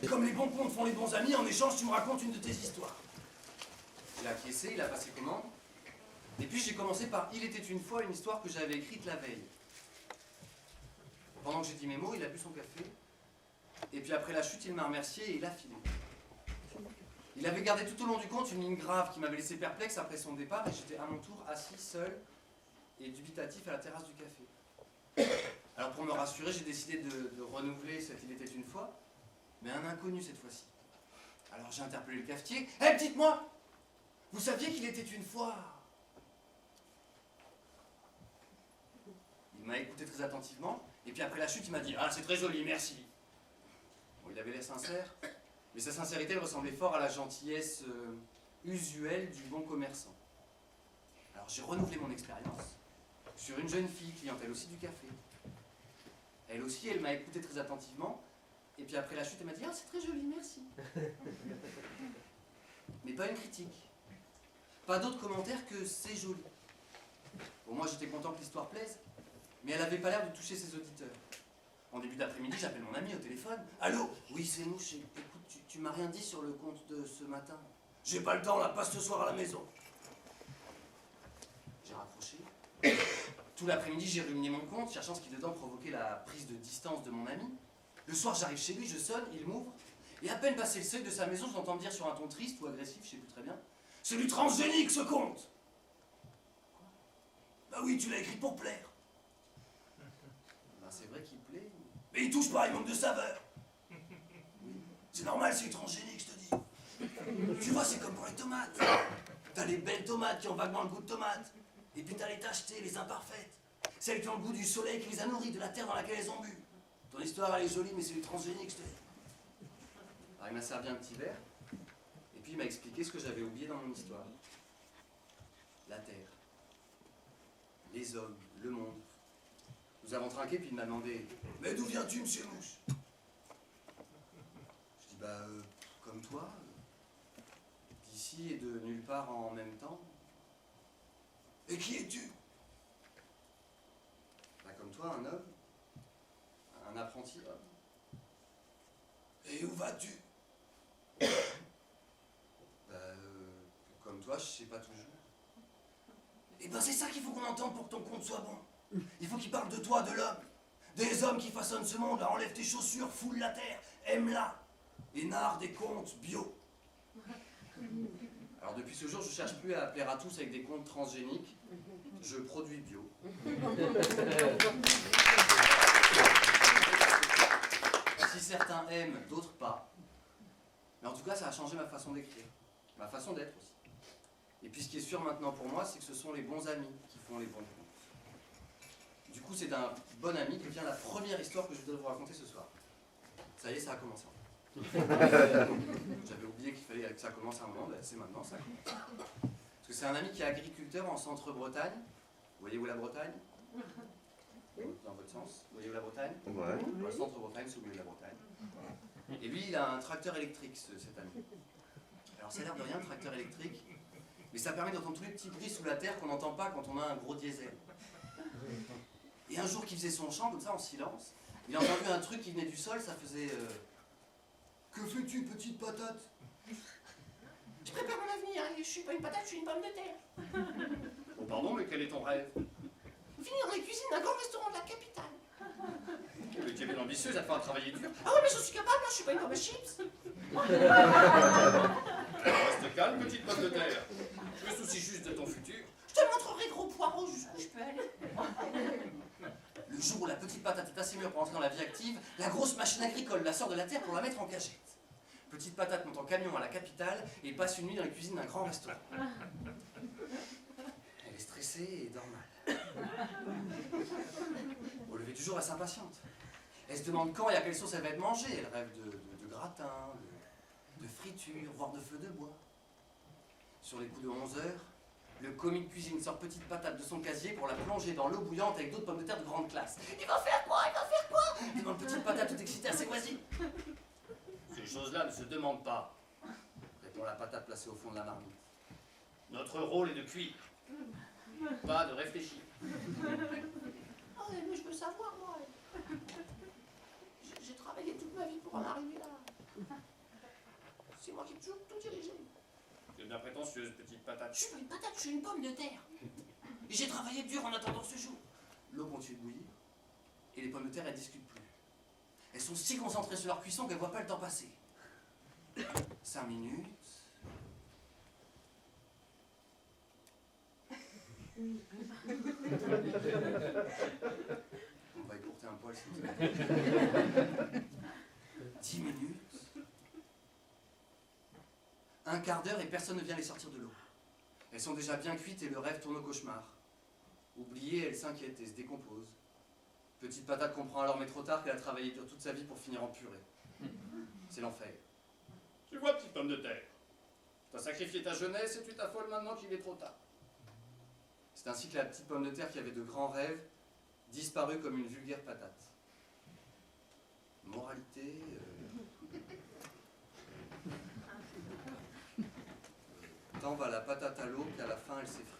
Et comme les bons comptes font les bons amis, en échange, tu me racontes une de tes histoires. Il a acquiescé, il a passé commande. Et puis j'ai commencé par « Il était une fois » une histoire que j'avais écrite la veille. Pendant que j'ai dit mes mots, il a bu son café. Et puis après la chute, il m'a remercié et il a filé. Il avait gardé tout au long du conte une ligne grave qui m'avait laissé perplexe après son départ et j'étais à mon tour assis seul et dubitatif à la terrasse du café. Alors pour me rassurer, j'ai décidé de renouveler cette « Il était une fois », mais un inconnu cette fois-ci. Alors j'ai interpellé le cafetier. « Hé, dites-moi, vous saviez qu'il était une fois ?» Il m'a écouté très attentivement, et puis après la chute, il m'a dit « Ah, c'est très joli, merci !» Bon, il avait l'air sincère, mais sa sincérité elle ressemblait fort à la gentillesse usuelle du bon commerçant. Alors j'ai renouvelé mon expérience sur une jeune fille, cliente elle aussi du café. Elle aussi, elle m'a écouté très attentivement, et puis après la chute, elle m'a dit « Ah, c'est très joli, merci !» Mais pas une critique. Pas d'autre commentaire que « c'est joli ». Bon, moi j'étais content que l'histoire plaise, mais elle avait pas l'air de toucher ses auditeurs. En début d'après-midi, j'appelle mon ami au téléphone. « Allô? Oui, c'est nous, écoute, tu m'as rien dit sur le compte de ce matin. »« J'ai pas le temps, là, passe ce soir à la maison. » J'ai raccroché. Tout l'après-midi, j'ai ruminé mon compte, cherchant ce qui dedans provoquait la prise de distance de mon ami. Le soir, j'arrive chez lui, je sonne, il m'ouvre, et à peine passé le seuil de sa maison, je l'entends me dire sur un ton triste ou agressif, je sais plus très bien, « C'est du transgénique, ce compte !» Quoi? Bah oui, tu l'as écrit pour plaire. Ben c'est vrai qu'il plaît. Mais il touche pas, il manque de saveur. Oui. C'est normal, c'est transgénique, je te dis. Tu vois, c'est comme pour les tomates. T'as les belles tomates qui ont vaguement le goût de tomate. Et puis t'as les tachetées, les imparfaites. Celles qui ont le goût du soleil qui les a nourries, de la terre dans laquelle elles ont bu. Ton histoire, elle est jolie, mais c'est du transgénique, je te dis. Alors il m'a servi un petit verre. Et puis il m'a expliqué ce que j'avais oublié dans mon histoire. La terre. Les hommes, le monde. Nous avons trinqué, puis il m'a demandé « Mais d'où viens-tu, monsieur Mouche ?» Je dis « Bah, comme toi, d'ici et de nulle part en même temps. »« Et qui es-tu ?»« Bah, comme toi, un homme, un apprenti homme. »« Et où vas-tu ?»« Bah, comme toi, je sais pas toujours. » Eh ben, c'est ça qu'il faut qu'on entende pour que ton compte soit bon. Il faut qu'il parle de toi, de l'homme. Des hommes qui façonnent ce monde. Enlève tes chaussures, foule la terre, aime-la. Et narre des contes bio. Alors depuis ce jour, je cherche plus à plaire à tous avec des contes transgéniques. Je produis bio. Si certains aiment, d'autres pas. Mais en tout cas, ça a changé ma façon d'écrire. Ma façon d'être aussi. Et puis ce qui est sûr maintenant pour moi, c'est que ce sont les bons amis qui font les bons contes. Du coup, c'est d'un bon ami que vient la première histoire que je voudrais vous raconter ce soir. Ça y est, ça a commencé. J'avais oublié qu'il fallait que ça commence à un moment, ben c'est maintenant, ça commence. Parce que c'est un ami qui est agriculteur en centre-Bretagne. Vous voyez où la Bretagne? Dans votre sens. Vous voyez où la Bretagne? Ouais. Dans le centre-Bretagne, c'est au milieu de la Bretagne. Et lui, il a un tracteur électrique, cet ami. Alors ça a l'air de rien, un tracteur électrique, mais ça permet d'entendre tous les petits bruits sous la terre qu'on n'entend pas quand on a un gros diesel. Et un jour qu'il faisait son chant, comme ça, en silence, il a entendu un truc qui venait du sol, ça faisait « Que fais-tu, petite patate ?»« Je prépare mon avenir, et je suis pas une patate, je suis une pomme de terre. »« Oh pardon, mais quel est ton rêve ?»« Finir dans les cuisines d'un grand restaurant de la capitale. »« Mais tu es bien ambitieuse, ça te fera travailler dur. »« Ah ouais, mais je suis capable, je suis pas une pomme de chips. » Reste calme, petite pomme de terre. Je me soucie juste de ton futur. Je te montrerai, gros poireau, jusqu'où je peux aller. Le jour où la petite patate est assez mûre pour entrer dans la vie active, la grosse machine agricole la sort de la terre pour la mettre en cagette. Petite patate monte en camion à la capitale et passe une nuit dans la cuisine d'un grand restaurant. Elle est stressée et dort mal. Au lever du jour, elle s'impatiente. Elle se demande quand et à quelle sauce elle va être mangée. Elle rêve de gratin, de friture, voire de feu de bois. Sur les coups de 11 heures, le commis de cuisine sort petite patate de son casier pour la plonger dans l'eau bouillante avec d'autres pommes de terre de grande classe. Il va faire quoi? Il va faire quoi? Demande petite patate toute excitée à ses voisines. Ces choses-là ne se demandent pas, répond la patate placée au fond de la marmite. Notre rôle est de cuire, pas de réfléchir. Oh, mais je veux savoir, moi. J'ai travaillé toute ma vie pour en arriver là. me diriger. Tu es bien prétentieuse, petite patate. Je suis pas une patate, je suis une pomme de terre. Et j'ai travaillé dur en attendant ce jour. L'eau continue de bouillir, et les pommes de terre, elles discutent plus. Elles sont si concentrées sur leur cuisson qu'elles voient pas le temps passer. 5 minutes. On va écourter un poil, s'il vous plaît. 10 minutes. Un quart d'heure et personne ne vient les sortir de l'eau. Elles sont déjà bien cuites et le rêve tourne au cauchemar. Oubliée, elle s'inquiète et se décompose. Petite patate comprend alors mais trop tard qu'elle a travaillé dur toute sa vie pour finir en purée. C'est l'enfer. Tu vois, petite pomme de terre, tu as sacrifié ta jeunesse et tu t'affoles maintenant qu'il est trop tard. C'est ainsi que la petite pomme de terre qui avait de grands rêves disparut comme une vulgaire patate. Moralité... Tant va la patate à l'eau qu'à la fin elle s'effrite.